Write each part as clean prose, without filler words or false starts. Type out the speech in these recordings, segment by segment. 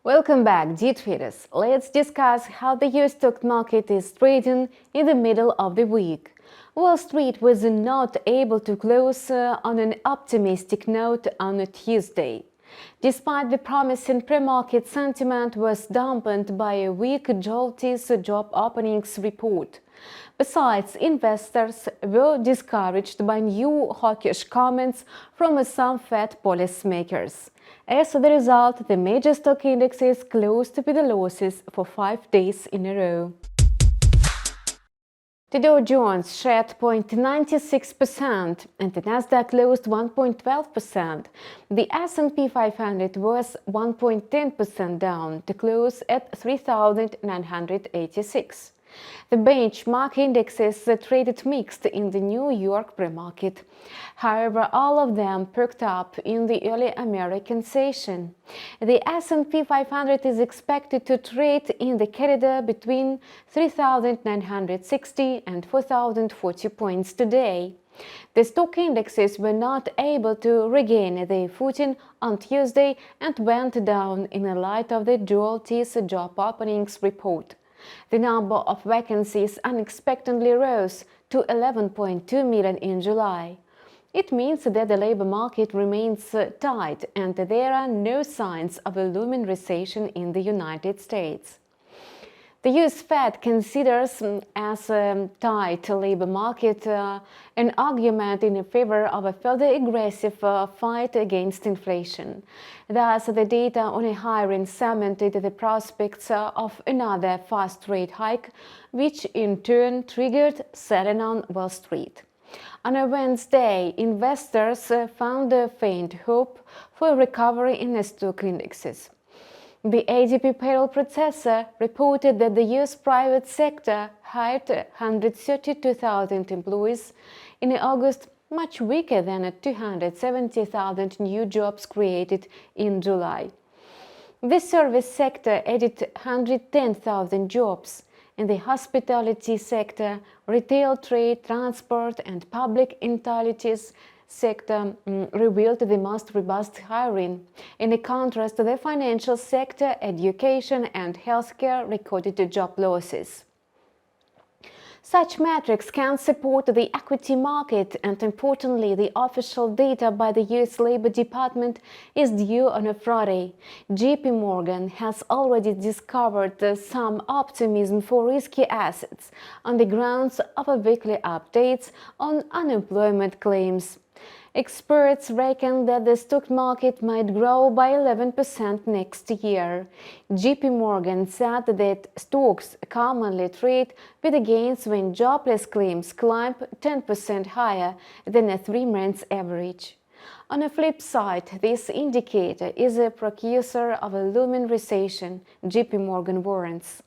Welcome back, dear traders. Let's discuss how the US stock market is trading in the middle of the week. Wall Street was not able to close on an optimistic note on Tuesday. Despite the promising pre-market sentiment was dampened by a weak JOLTs job openings report. Besides, investors were discouraged by new hawkish comments from some Fed policymakers. As a result, the major stock indexes closed with losses for 5 days in a row. The Dow Jones shed 0.96% and the Nasdaq closed 1.12%. The S&P 500 was 1.10% down to close at 3,986. The benchmark indexes traded mixed in the New York pre-market. However, all of them perked up in the early American session. The S&P 500 is expected to trade in the corridor between 3,960 and 4,040 points today. The stock indexes were not able to regain their footing on Tuesday and went down in the light of the JOLTs job openings report. The number of vacancies unexpectedly rose to 11.2 million in July. It means that the labor market remains tight and there are no signs of a looming recession in the United States. The US Fed considers as a tight labor market an argument in favor of a further aggressive fight against inflation. Thus, the data on a hiring cemented the prospects of another fast rate hike, which in turn triggered selling on Wall Street. On a Wednesday, investors found a faint hope for a recovery in the stock indexes. The ADP payroll processor reported that the US private sector hired 132,000 employees in August, much weaker than 270,000 new jobs created in July. The service sector added 110,000 jobs. In the hospitality sector, retail, trade, transport and public utilities sector revealed the most robust hiring. In contrast, the financial sector, education and healthcare recorded job losses. Such metrics can support the equity market, and importantly, the official data by the US Labor Department is due on a Friday. JP Morgan has already discovered some optimism for risky assets on the grounds of weekly updates on unemployment claims. Experts reckon that the stock market might grow by 11% next year. JP Morgan said that stocks commonly trade with gains when jobless claims climb 10% higher than a 3-month average. On the flip side, this indicator is a precursor of a looming recession, JP Morgan warns.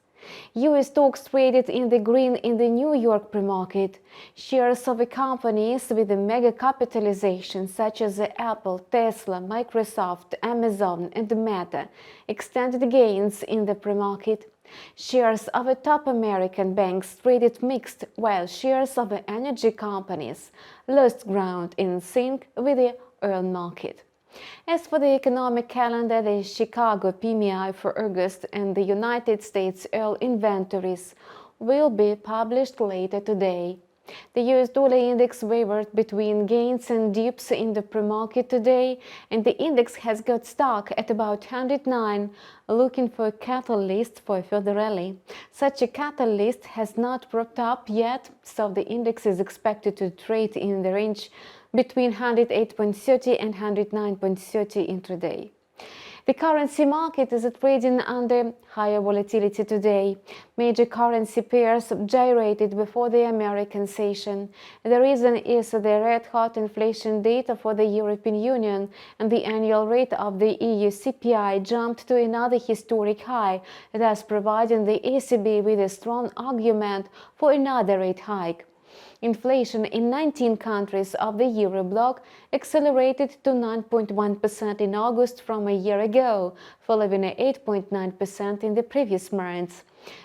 US stocks traded in the green in the New York pre-market. Shares of companies with a mega capitalization such as Apple, Tesla, Microsoft, Amazon and Meta extended gains in the pre-market. Shares of top American banks traded mixed, while shares of energy companies lost ground in sync with the oil market. As for the economic calendar, the Chicago PMI for August and the United States oil inventories will be published later today. The US dollar index wavered between gains and dips in the pre-market today, and the index has got stuck at about 109, looking for a catalyst for a further rally. Such a catalyst has not propped up yet, so the index is expected to trade in the range between 108.30 and 109.30 intraday. The currency market is trading under higher volatility today. Major currency pairs gyrated before the American session. The reason is the red-hot inflation data for the European Union, and the annual rate of the EU CPI jumped to another historic high, thus providing the ECB with a strong argument for another rate hike. Inflation in 19 countries of the Eurobloc accelerated to 9.1% in August from a year ago, following 8.9% in the previous months.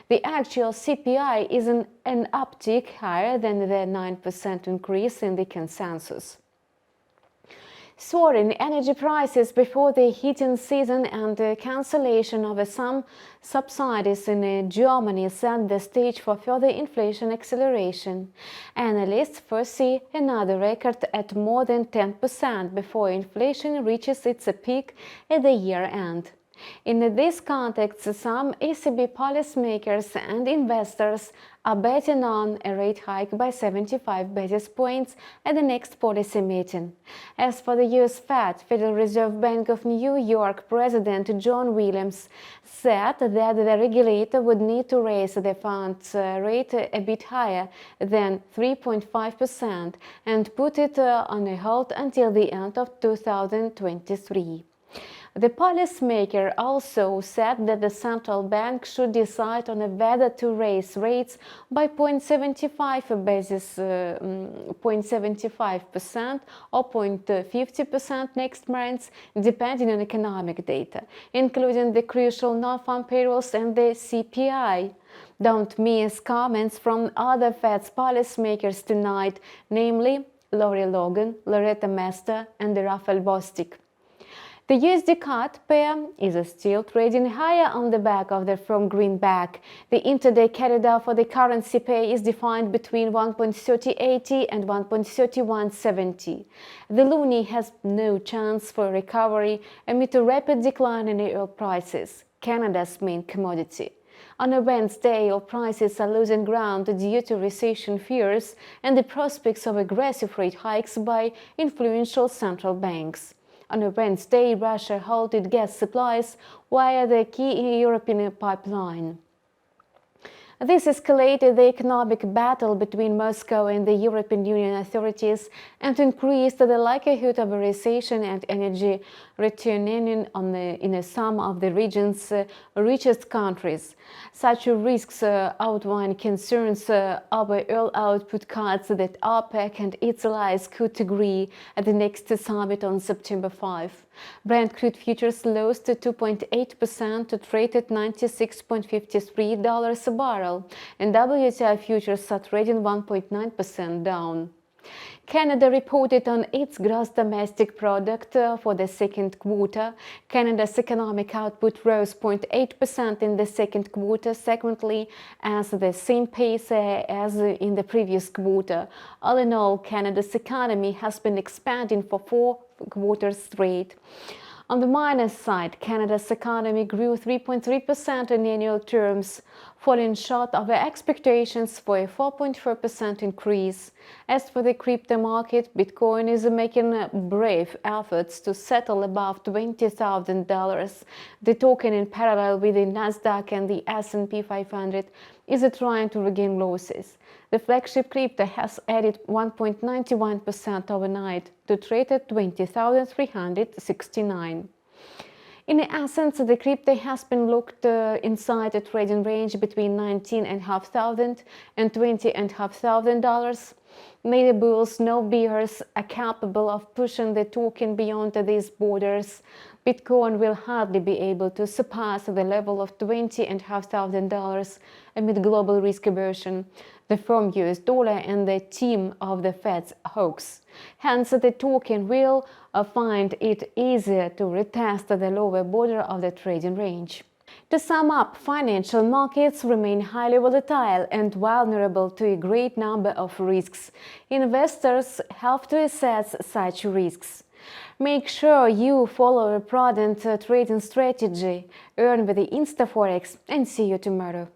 The actual CPI is an uptick higher than the 9% increase in the consensus. Soaring energy prices before the heating season and the cancellation of some subsidies in Germany set the stage for further inflation acceleration. Analysts foresee another record at more than 10% before inflation reaches its peak at the year end. In this context, some ECB policymakers and investors are betting on a rate hike by 75 basis points at the next policy meeting. As for the US Fed, Federal Reserve Bank of New York President John Williams said that the regulator would need to raise the funds rate a bit higher than 3.5% and put it on a hold until the end of 2023. The policymaker also said that the central bank should decide on whether to raise rates by 0.75% or 0.50% next month, depending on economic data, including the crucial non-farm payrolls and the CPI. Don't miss comments from other Fed's policymakers tonight, namely Lori Logan, Loretta Mester, and Raphael Bostic. The USD CAD pair is still trading higher on the back of the firm greenback. The intraday corridor for the currency pair is defined between 1.3080 and 1.3170. The loonie has no chance for recovery amid a rapid decline in oil prices, Canada's main commodity. On a Wednesday, oil prices are losing ground due to recession fears and the prospects of aggressive rate hikes by influential central banks. On a Wednesday, Russia halted gas supplies via the key European pipeline. This escalated the economic battle between Moscow and the European Union authorities and increased the likelihood of a recession and energy returning in some of the region's richest countries. Such risks outline concerns over oil output cuts that OPEC and its allies could agree at the next summit on September 5. Brent crude futures lost 2.8% to trade at $96.53 a barrel, and WTI futures are trading 1.9% down. Canada reported on its gross domestic product for the second quarter. Canada's economic output rose 0.8% in the second quarter, secondly at the same pace as in the previous quarter. All in all, Canada's economy has been expanding for 4 quarters straight. On the minus side, Canada's economy grew 3.3% in annual terms, falling short of expectations for a 4.4% increase. As for the crypto market, Bitcoin is making brave efforts to settle above $20,000. The token, in parallel with the Nasdaq and the S&P500, is trying to regain losses. The flagship crypto has added 1.91% overnight to trade at 20,369. In essence, the crypto has been locked inside a trading range between $19,500 and $20,500. Neither bulls nor bears are capable of pushing the token beyond these borders. Bitcoin will hardly be able to surpass the level of $20,500 amid global risk aversion, the firm US dollar, and the team of the Fed's hawks. Hence, the token will find it easier to retest the lower border of the trading range. To sum up, financial markets remain highly volatile and vulnerable to a great number of risks. Investors have to assess such risks. Make sure you follow a prudent trading strategy. Earn with the InstaForex, and see you tomorrow.